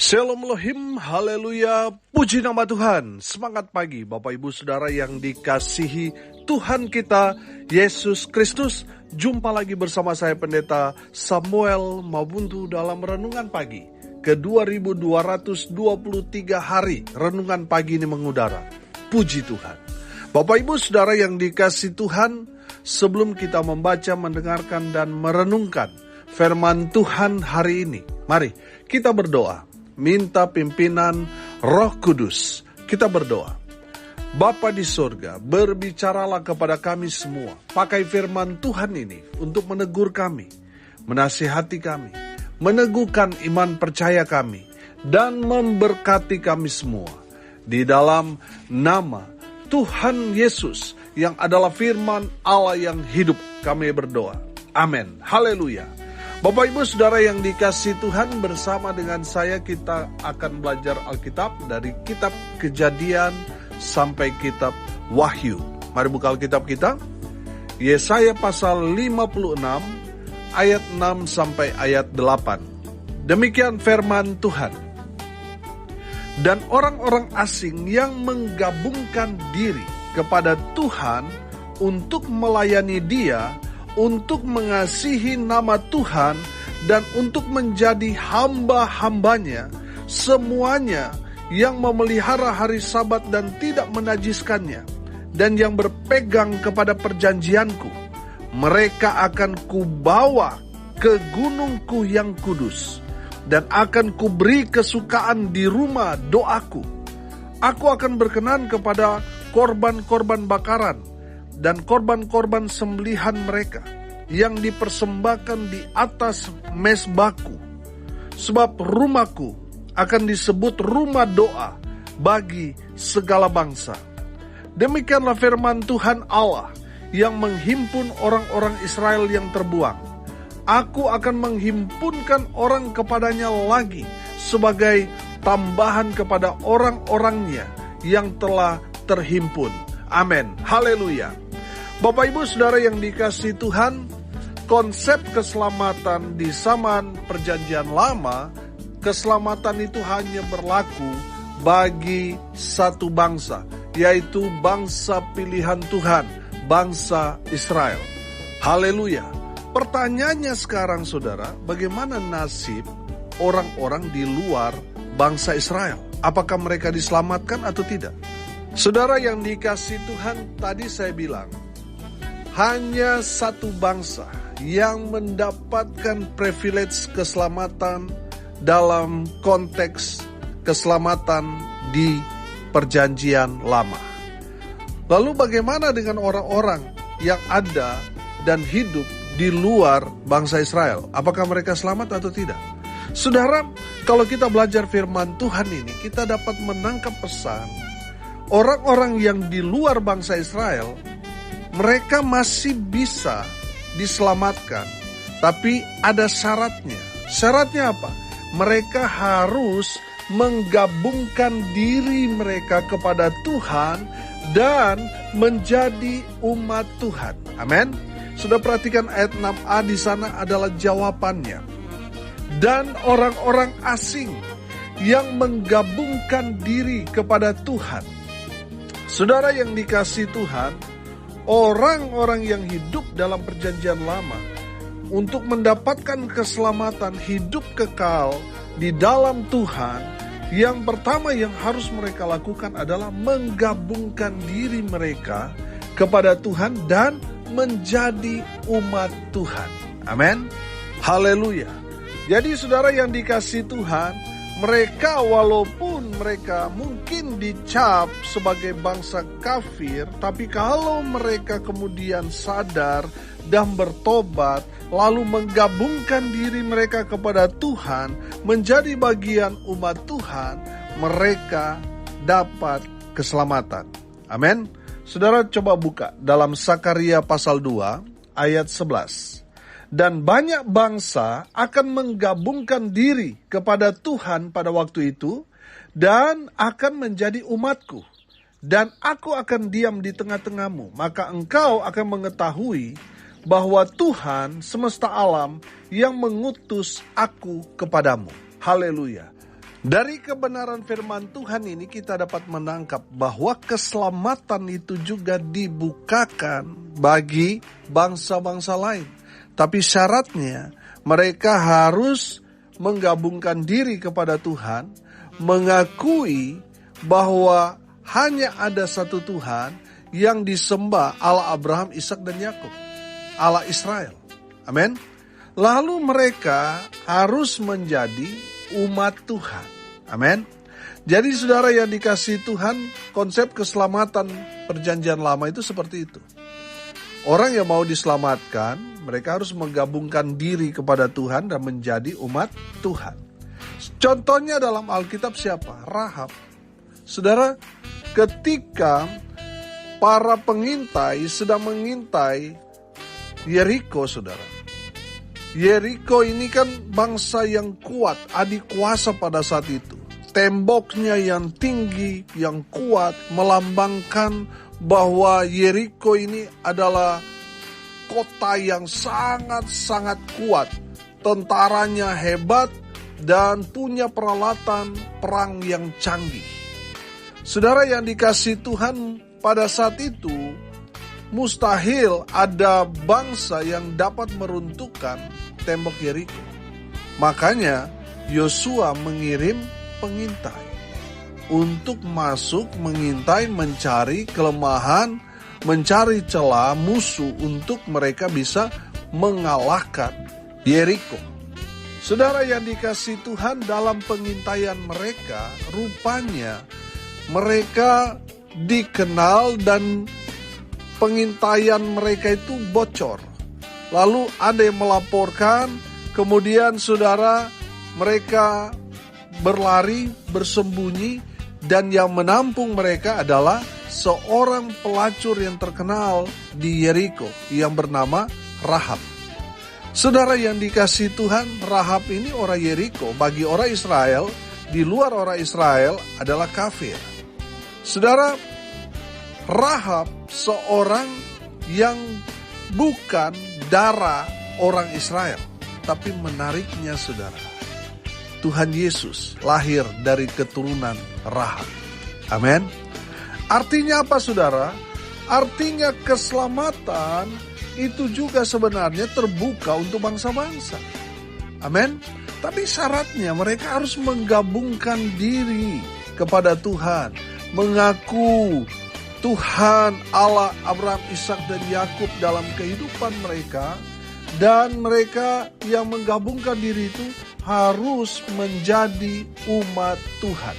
Shalom Elohim, haleluya, puji nama Tuhan. Semangat pagi Bapak Ibu Saudara yang dikasihi Tuhan kita Yesus Kristus. Jumpa lagi bersama saya Pendeta Samuel Mabuntu dalam Renungan Pagi ke 2223 hari Renungan Pagi ini mengudara. Puji Tuhan. Bapak Ibu Saudara yang dikasihi Tuhan, sebelum kita membaca, mendengarkan dan merenungkan firman Tuhan hari ini, mari kita berdoa. Minta pimpinan Roh Kudus. Kita berdoa. Bapa di surga, berbicaralah kepada kami semua. Pakai firman Tuhan ini untuk menegur kami, menasihati kami, meneguhkan iman percaya kami, dan memberkati kami semua. Di dalam nama Tuhan Yesus yang adalah firman Allah yang hidup, kami berdoa. Amin. Haleluya. Bapak Ibu Saudara yang dikasihi Tuhan, bersama dengan saya kita akan belajar Alkitab dari kitab Kejadian sampai kitab Wahyu. Mari buka Alkitab kita. Yesaya pasal 56 ayat 6 sampai ayat 8. Demikian firman Tuhan. Dan orang-orang asing yang menggabungkan diri kepada Tuhan untuk melayani Dia, untuk mengasihi nama Tuhan, dan untuk menjadi hamba-hambanya, semuanya yang memelihara hari Sabat dan tidak menajiskannya, dan yang berpegang kepada perjanjianku, mereka akan kubawa ke gunungku yang kudus, dan akan kuberi kesukaan di rumah doaku. Aku akan berkenan kepada korban-korban bakaran dan korban-korban sembelihan mereka yang dipersembahkan di atas mezbahku. Sebab rumahku akan disebut rumah doa bagi segala bangsa. Demikianlah firman Tuhan Allah yang menghimpun orang-orang Israel yang terbuang. Aku akan menghimpunkan orang kepadanya lagi sebagai tambahan kepada orang-orangnya yang telah terhimpun. Amin. Haleluya. Bapak Ibu Saudara yang dikasihi Tuhan, konsep keselamatan di zaman perjanjian lama, keselamatan itu hanya berlaku bagi satu bangsa, yaitu bangsa pilihan Tuhan, bangsa Israel. Haleluya. Pertanyaannya sekarang Saudara, bagaimana nasib orang-orang di luar bangsa Israel? Apakah mereka diselamatkan atau tidak? Saudara yang dikasihi Tuhan, tadi saya bilang, hanya satu bangsa yang mendapatkan privilege keselamatan dalam konteks keselamatan di perjanjian lama. Lalu bagaimana dengan orang-orang yang ada dan hidup di luar bangsa Israel? Apakah mereka selamat atau tidak? Saudara, kalau kita belajar firman Tuhan ini, kita dapat menangkap pesan orang-orang yang di luar bangsa Israel, mereka masih bisa diselamatkan, tapi ada syaratnya. Syaratnya apa? Mereka harus menggabungkan diri mereka kepada Tuhan dan menjadi umat Tuhan. Amin. Sudah perhatikan ayat 6a di sana adalah jawabannya. Dan orang-orang asing yang menggabungkan diri kepada Tuhan. Saudara yang dikasihi Tuhan, orang-orang yang hidup dalam perjanjian lama untuk mendapatkan keselamatan hidup kekal di dalam Tuhan, yang pertama yang harus mereka lakukan adalah menggabungkan diri mereka kepada Tuhan dan menjadi umat Tuhan. Amin. Haleluya. Jadi saudara yang dikasihi Tuhan, mereka walaupun mereka mungkin dicap sebagai bangsa kafir, tapi kalau mereka kemudian sadar dan bertobat, lalu menggabungkan diri mereka kepada Tuhan, menjadi bagian umat Tuhan, mereka dapat keselamatan. Amin. Saudara coba buka dalam Sakaria pasal 2 ayat 11. Dan banyak bangsa akan menggabungkan diri kepada Tuhan pada waktu itu, dan akan menjadi umatku. Dan aku akan diam di tengah-tengahmu, maka engkau akan mengetahui bahwa Tuhan semesta alam yang mengutus aku kepadamu. Haleluya. Dari kebenaran firman Tuhan ini kita dapat menangkap bahwa keselamatan itu juga dibukakan bagi bangsa-bangsa lain. Tapi syaratnya mereka harus menggabungkan diri kepada Tuhan, mengakui bahwa hanya ada satu Tuhan yang disembah, Allah Abraham, Ishak dan Yakub, Allah Israel. Amin. Lalu mereka harus menjadi umat Tuhan. Amin. Jadi saudara yang dikasihi Tuhan, konsep keselamatan perjanjian lama itu seperti itu. Orang yang mau diselamatkan, mereka harus menggabungkan diri kepada Tuhan dan menjadi umat Tuhan. Contohnya dalam Alkitab siapa? Rahab. Saudara, ketika para pengintai sedang mengintai Yeriko, saudara. Yeriko ini kan bangsa yang kuat, adik kuasa pada saat itu. Temboknya yang tinggi, yang kuat, melambangkan bahwa Yeriko ini adalah kota yang sangat-sangat kuat. Tentaranya hebat dan punya peralatan perang yang canggih. Saudara yang dikasihi Tuhan, pada saat itu mustahil ada bangsa yang dapat meruntuhkan tembok Yeriko. Makanya Yosua mengirim pengintai untuk masuk mengintai, mencari kelemahan, mencari celah musuh untuk mereka bisa mengalahkan Yeriko. Saudara yang dikasihi Tuhan, dalam pengintaian mereka, rupanya mereka dikenal dan pengintaian mereka itu bocor. Lalu ada yang melaporkan, kemudian saudara mereka berlari, bersembunyi, dan yang menampung mereka adalah seorang pelacur yang terkenal di Yeriko yang bernama Rahab. Saudara yang dikasihi Tuhan, Rahab ini orang Yeriko, bagi orang Israel, di luar orang Israel adalah kafir. Saudara, Rahab seorang yang bukan darah orang Israel. Tapi menariknya saudara, Tuhan Yesus lahir dari keturunan Rahab. Amin. Artinya apa saudara? Artinya keselamatan itu juga sebenarnya terbuka untuk bangsa-bangsa. Amin. Tapi syaratnya mereka harus menggabungkan diri kepada Tuhan, mengaku Tuhan Allah Abraham, Ishak dan Yakub dalam kehidupan mereka, dan mereka yang menggabungkan diri itu harus menjadi umat Tuhan.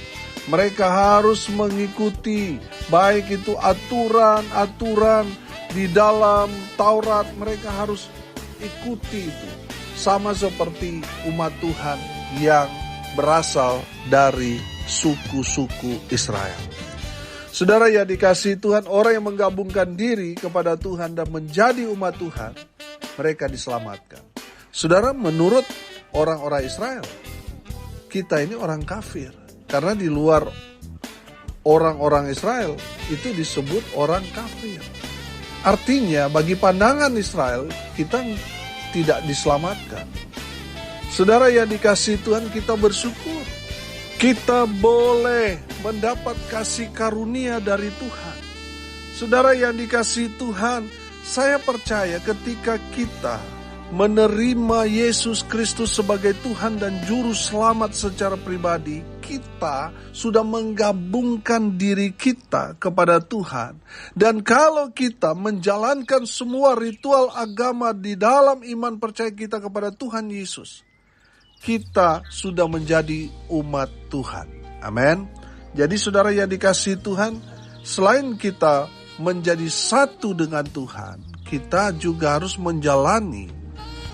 Mereka harus mengikuti baik itu aturan-aturan di dalam Taurat, mereka harus ikuti itu. Sama seperti umat Tuhan yang berasal dari suku-suku Israel. Saudara yang dikasihi Tuhan, orang yang menggabungkan diri kepada Tuhan dan menjadi umat Tuhan, mereka diselamatkan. Saudara, menurut orang-orang Israel, kita ini orang kafir. Karena di luar orang-orang Israel, itu disebut orang kafir. Artinya, bagi pandangan Israel, kita tidak diselamatkan. Saudara yang dikasihi Tuhan, kita bersyukur. Kita boleh mendapat kasih karunia dari Tuhan. Saudara yang dikasihi Tuhan, saya percaya ketika kita menerima Yesus Kristus sebagai Tuhan dan Juru Selamat secara pribadi, kita sudah menggabungkan diri kita kepada Tuhan. Dan kalau kita menjalankan semua ritual agama di dalam iman percaya kita kepada Tuhan Yesus, kita sudah menjadi umat Tuhan. Amin. Jadi saudara yang dikasihi Tuhan, selain kita menjadi satu dengan Tuhan, kita juga harus menjalani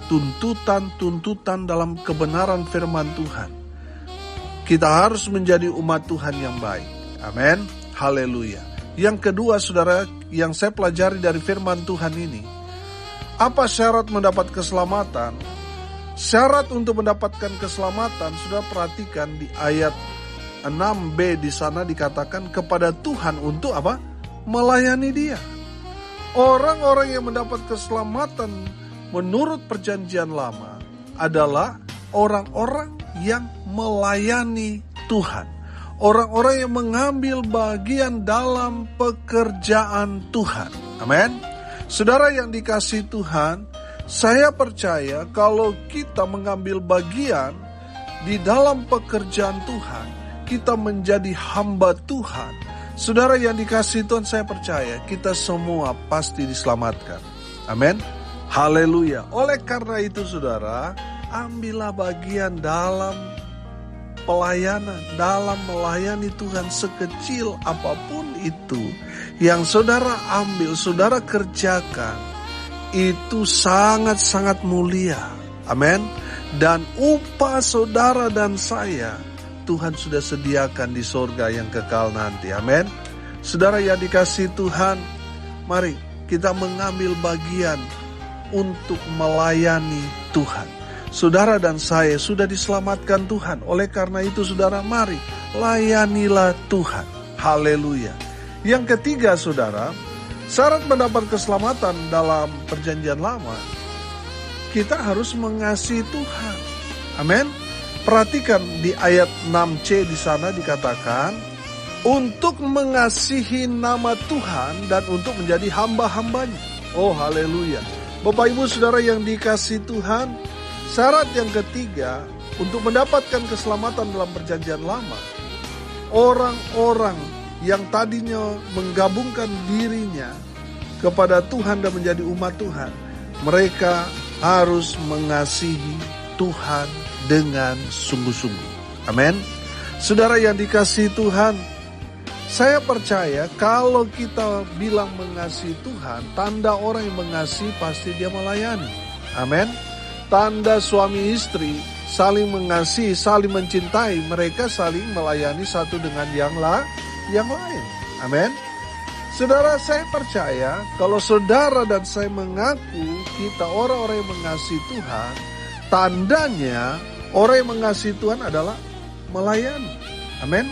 tuntutan-tuntutan dalam kebenaran firman Tuhan. Kita harus menjadi umat Tuhan yang baik. Amin. Haleluya. Yang kedua saudara, yang saya pelajari dari firman Tuhan ini, apa syarat mendapat keselamatan? Syarat untuk mendapatkan keselamatan, sudah perhatikan di ayat 6b di sana dikatakan kepada Tuhan untuk apa? Melayani Dia. Orang-orang yang mendapat keselamatan menurut perjanjian lama adalah orang-orang yang melayani Tuhan. Orang-orang yang mengambil bagian dalam pekerjaan Tuhan. Amin. Saudara yang dikasihi Tuhan, saya percaya kalau kita mengambil bagian di dalam pekerjaan Tuhan, kita menjadi hamba Tuhan. Saudara yang dikasihi Tuhan, saya percaya kita semua pasti diselamatkan. Amin. Haleluya. Oleh karena itu saudara, ambillah bagian dalam pelayanan, dalam melayani Tuhan sekecil apapun itu yang saudara ambil, saudara kerjakan, itu sangat-sangat mulia. Amin. Dan upah saudara dan saya, Tuhan sudah sediakan di sorga yang kekal nanti. Amin. Saudara yang dikasihi Tuhan, mari kita mengambil bagian untuk melayani Tuhan. Saudara dan saya sudah diselamatkan Tuhan. Oleh karena itu saudara, mari layanilah Tuhan. Haleluya. Yang ketiga saudara, syarat mendapat keselamatan dalam perjanjian lama, kita harus mengasihi Tuhan. Amin. Perhatikan di ayat 6c di sana dikatakan, untuk mengasihi nama Tuhan dan untuk menjadi hamba-hambanya. Oh haleluya. Bapak ibu saudara yang dikasihi Tuhan, syarat yang ketiga untuk mendapatkan keselamatan dalam perjanjian lama, orang-orang yang tadinya menggabungkan dirinya kepada Tuhan dan menjadi umat Tuhan, mereka harus mengasihi Tuhan dengan sungguh-sungguh. Amin. Saudara yang dikasihi Tuhan, saya percaya kalau kita bilang mengasihi Tuhan, tanda orang yang mengasihi pasti dia melayani. Amin. Tanda suami istri saling mengasihi, saling mencintai, mereka saling melayani satu dengan yang lain. Amin. Saudara, saya percaya kalau saudara dan saya mengaku kita orang-orang yang mengasihi Tuhan, tandanya orang yang mengasihi Tuhan adalah melayani. Amin.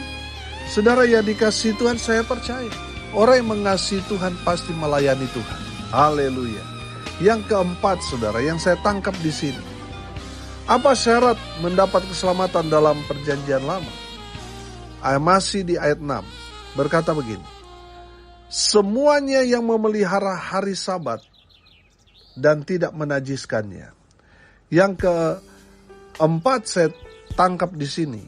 Saudara yang dikasihi Tuhan, saya percaya orang yang mengasihi Tuhan pasti melayani Tuhan. Haleluya. Yang keempat saudara, yang saya tangkap di sini, apa syarat mendapat keselamatan dalam perjanjian lama? Masih di ayat 6 berkata begini, semuanya yang memelihara hari Sabat dan tidak menajiskannya. Yang keempat saya tangkap di sini,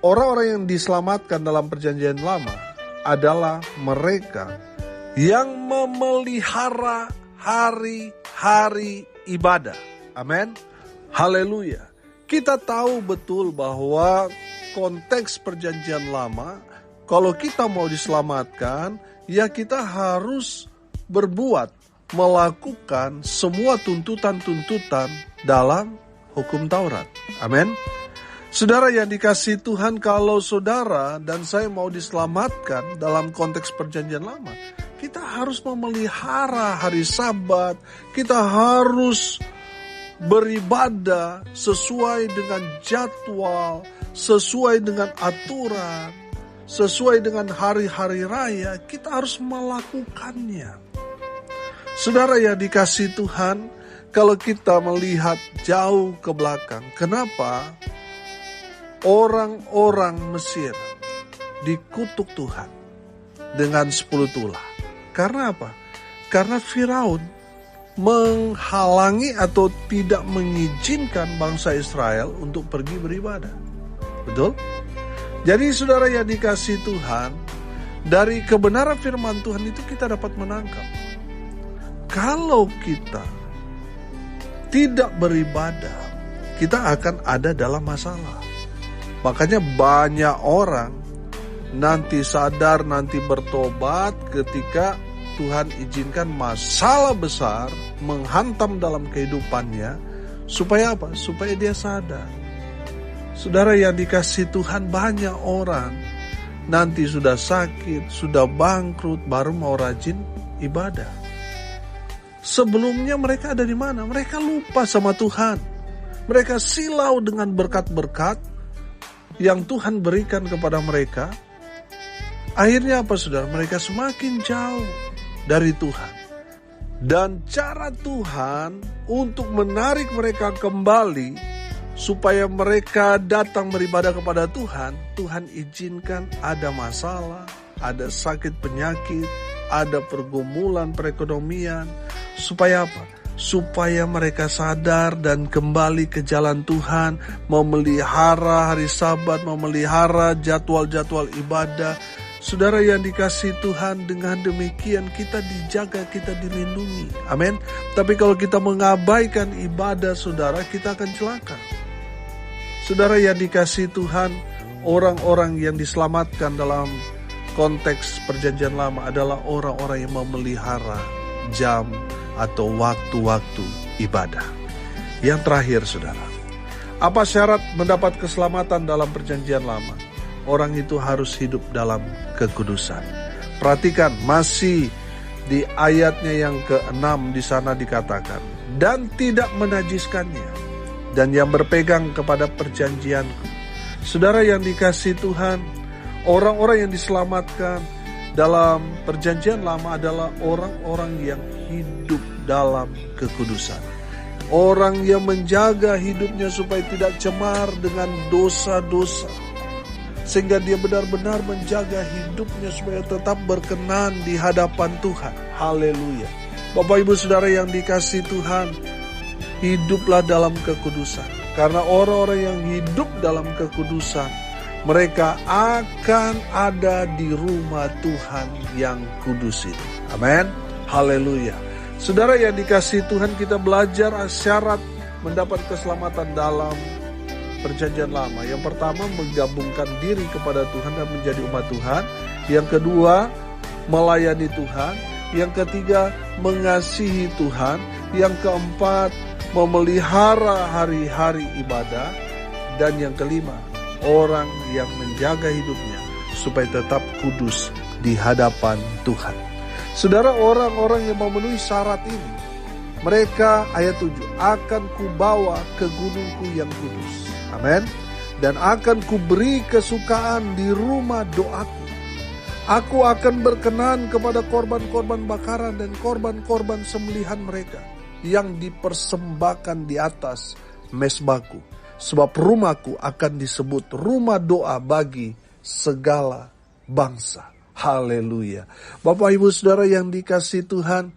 orang-orang yang diselamatkan dalam perjanjian lama adalah mereka yang memelihara hari-hari ibadah. Amin. Haleluya. Kita tahu betul bahwa konteks perjanjian lama, kalau kita mau diselamatkan, ya kita harus berbuat, melakukan semua tuntutan-tuntutan dalam hukum Taurat. Amin. Saudara yang dikasihi Tuhan, kalau saudara dan saya mau diselamatkan dalam konteks perjanjian lama, kita harus memelihara hari Sabat, kita harus beribadah sesuai dengan jadwal, sesuai dengan aturan, sesuai dengan hari-hari raya, kita harus melakukannya. Saudara yang dikasihi Tuhan, kalau kita melihat jauh ke belakang, kenapa orang-orang Mesir dikutuk Tuhan dengan 10 tulah? Karena apa? Karena Firaun menghalangi atau tidak mengizinkan bangsa Israel untuk pergi beribadah. Betul? Jadi saudara yang dikasihi Tuhan, dari kebenaran firman Tuhan itu kita dapat menangkap, kalau kita tidak beribadah, kita akan ada dalam masalah. Makanya banyak orang nanti sadar, nanti bertobat ketika Tuhan izinkan masalah besar menghantam dalam kehidupannya. Supaya apa? Supaya dia sadar. Saudara yang dikasihi Tuhan, banyak orang nanti sudah sakit, sudah bangkrut, baru mau rajin ibadah. Sebelumnya mereka ada di mana? Mereka lupa sama Tuhan. Mereka silau dengan berkat-berkat yang Tuhan berikan kepada mereka. Akhirnya apa saudara? Mereka semakin jauh dari Tuhan. Dan cara Tuhan untuk menarik mereka kembali supaya mereka datang beribadah kepada Tuhan, Tuhan izinkan ada masalah, ada sakit penyakit, ada pergumulan perekonomian. Supaya apa? Supaya mereka sadar dan kembali ke jalan Tuhan, memelihara hari Sabat, memelihara jadwal-jadwal ibadah. Saudara yang dikasihi Tuhan, dengan demikian kita dijaga, kita dilindungi. Amin. Tapi kalau kita mengabaikan ibadah, saudara, kita akan celaka. Saudara yang dikasihi Tuhan, orang-orang yang diselamatkan dalam konteks perjanjian lama adalah orang-orang yang memelihara jam atau waktu-waktu ibadah. Yang terakhir, saudara, apa syarat mendapat keselamatan dalam perjanjian lama? Orang itu harus hidup dalam kekudusan. Perhatikan, masih di ayatnya yang ke-6 di sana dikatakan, dan tidak menajiskannya, dan yang berpegang kepada perjanjianku. Saudara yang dikasihi Tuhan, orang-orang yang diselamatkan dalam perjanjian lama adalah orang-orang yang hidup dalam kekudusan. Orang yang menjaga hidupnya supaya tidak cemar dengan dosa-dosa, sehingga dia benar-benar menjaga hidupnya supaya tetap berkenan di hadapan Tuhan. Haleluya. Bapak Ibu Saudara yang dikasihi Tuhan, hiduplah dalam kekudusan. Karena orang-orang yang hidup dalam kekudusan, mereka akan ada di rumah Tuhan yang kudus itu. Amin. Haleluya. Saudara yang dikasihi Tuhan, kita belajar syarat mendapat keselamatan dalam perjanjian lama. Yang pertama, menggabungkan diri kepada Tuhan dan menjadi umat Tuhan. Yang kedua, melayani Tuhan. Yang ketiga, mengasihi Tuhan. Yang keempat, memelihara hari-hari ibadah. Dan yang kelima, orang yang menjaga hidupnya supaya tetap kudus di hadapan Tuhan. Saudara, orang-orang yang memenuhi syarat ini, mereka, ayat 7, akan kubawa ke gunungku yang kudus. Amin. Dan akan kuberi kesukaan di rumah doaku. Aku akan berkenan kepada korban-korban bakaran dan korban-korban sembelihan mereka yang dipersembahkan di atas mezbahku. Sebab rumahku akan disebut rumah doa bagi segala bangsa. Haleluya. Bapak Ibu Saudara yang dikasihi Tuhan,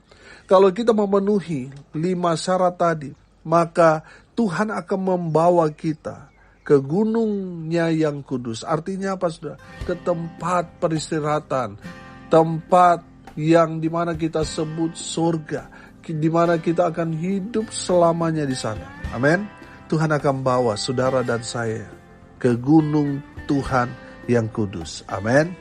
kalau kita memenuhi 5 syarat tadi, maka Tuhan akan membawa kita ke gunungnya yang kudus. Artinya apa, saudara? Ke tempat peristirahatan, tempat yang dimana kita sebut surga, dimana kita akan hidup selamanya di sana. Amin. Tuhan akan bawa saudara dan saya ke gunung Tuhan yang kudus. Amin.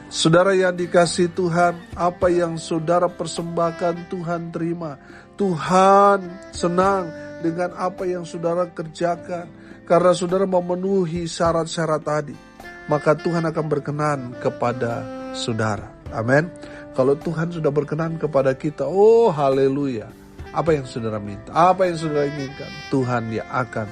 Saudara yang dikasihi Tuhan, apa yang saudara persembahkan Tuhan terima. Tuhan senang dengan apa yang saudara kerjakan. Karena saudara memenuhi syarat-syarat tadi, maka Tuhan akan berkenan kepada saudara. Amin. Kalau Tuhan sudah berkenan kepada kita, oh haleluya. Apa yang saudara minta, apa yang saudara inginkan, Tuhan yang akan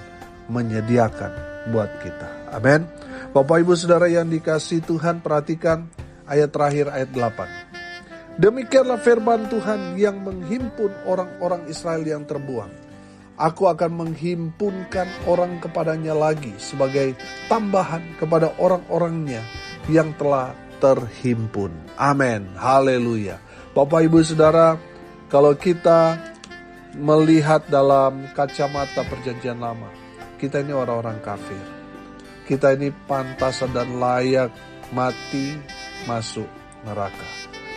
menyediakan buat kita. Amin. Bapak Ibu Saudara yang dikasihi Tuhan, perhatikan ayat terakhir, ayat 8. Demikianlah firman Tuhan yang menghimpun orang-orang Israel yang terbuang. Aku akan menghimpunkan orang kepadanya lagi sebagai tambahan kepada orang-orangnya yang telah terhimpun. Amin. Haleluya. Bapak Ibu Saudara, kalau kita melihat dalam kacamata perjanjian lama, kita ini orang-orang kafir. Kita ini pantas dan layak mati masuk neraka.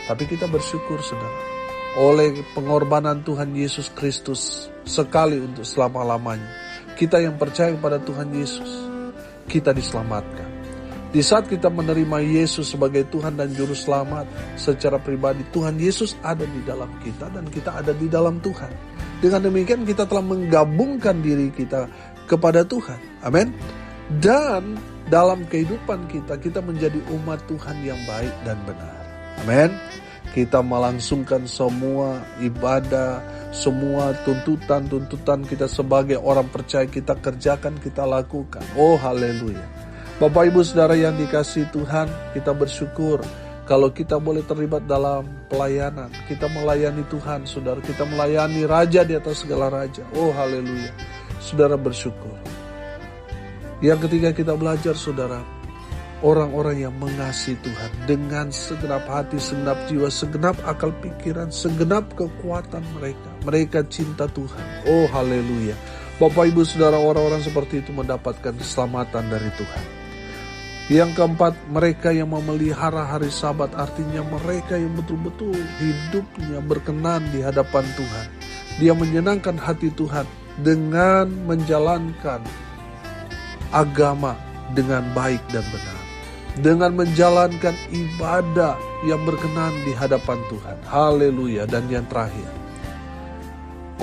Tapi kita bersyukur, saudara, oleh pengorbanan Tuhan Yesus Kristus sekali untuk selama-lamanya. Kita yang percaya kepada Tuhan Yesus, kita diselamatkan. Di saat kita menerima Yesus sebagai Tuhan dan Juru Selamat secara pribadi, Tuhan Yesus ada di dalam kita dan kita ada di dalam Tuhan. Dengan demikian kita telah menggabungkan diri kita kepada Tuhan. Amin. Dan dalam kehidupan kita, kita menjadi umat Tuhan yang baik dan benar. Amin. Kita melangsungkan semua ibadah, semua tuntutan-tuntutan kita sebagai orang percaya kita kerjakan, kita lakukan. Oh haleluya. Bapak Ibu Saudara yang dikasihi Tuhan, kita bersyukur kalau kita boleh terlibat dalam pelayanan. Kita melayani Tuhan, saudara. Kita melayani Raja di atas segala raja. Oh haleluya. Saudara bersyukur. Yang ketiga, kita belajar saudara, orang-orang yang mengasihi Tuhan dengan segenap hati, segenap jiwa, segenap akal pikiran, segenap kekuatan mereka. Mereka cinta Tuhan. Oh haleluya. Bapak Ibu Saudara, orang-orang seperti itu mendapatkan keselamatan dari Tuhan. Yang keempat, mereka yang memelihara hari Sabat, artinya mereka yang betul-betul hidupnya berkenan di hadapan Tuhan. Dia menyenangkan hati Tuhan dengan menjalankan agama dengan baik dan benar, dengan menjalankan ibadah yang berkenan di hadapan Tuhan. Haleluya. Dan yang terakhir,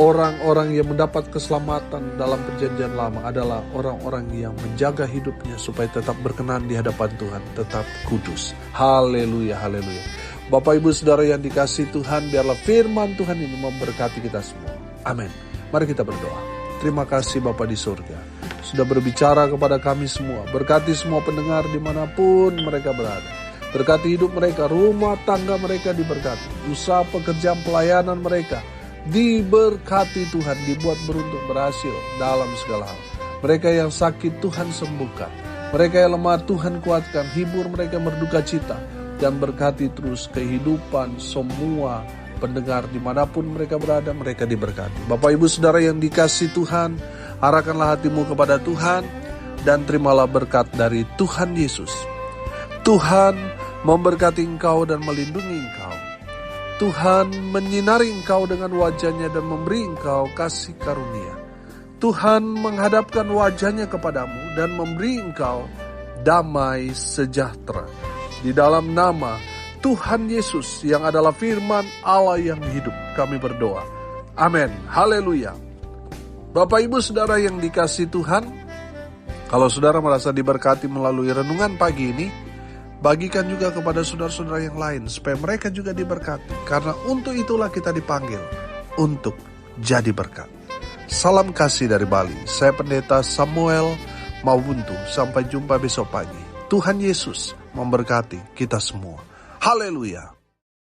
orang-orang yang mendapat keselamatan dalam perjanjian lama adalah orang-orang yang menjaga hidupnya supaya tetap berkenan di hadapan Tuhan, tetap kudus. Haleluya, haleluya. Bapak Ibu Saudara yang dikasihi Tuhan, biarlah firman Tuhan ini memberkati kita semua. Amin. Mari kita berdoa. Terima kasih Bapa di surga, sudah berbicara kepada kami semua. Berkati semua pendengar dimanapun mereka berada. Berkati hidup mereka, rumah tangga mereka diberkati, usaha pekerjaan pelayanan mereka diberkati Tuhan, dibuat beruntung berhasil dalam segala hal. Mereka yang sakit Tuhan sembuhkan, mereka yang lemah Tuhan kuatkan, hibur mereka berduka cita, dan berkati terus kehidupan semua pendengar dimanapun mereka berada, mereka diberkati. Bapak Ibu Saudara yang dikasihi Tuhan, arahkanlah hatimu kepada Tuhan dan terimalah berkat dari Tuhan Yesus. Tuhan memberkati engkau dan melindungi engkau. Tuhan menyinari engkau dengan wajahnya dan memberi engkau kasih karunia. Tuhan menghadapkan wajahnya kepadamu dan memberi engkau damai sejahtera. Di dalam nama Tuhan Yesus yang adalah firman Allah yang hidup, kami berdoa. Amin. Haleluya. Bapak Ibu Saudara yang dikasihi Tuhan, kalau saudara merasa diberkati melalui renungan pagi ini, bagikan juga kepada saudara-saudara yang lain supaya mereka juga diberkati. Karena untuk itulah kita dipanggil untuk jadi berkat. Salam kasih dari Bali. Saya Pendeta Samuel Mawuntu. Sampai jumpa besok pagi. Tuhan Yesus memberkati kita semua. Haleluya.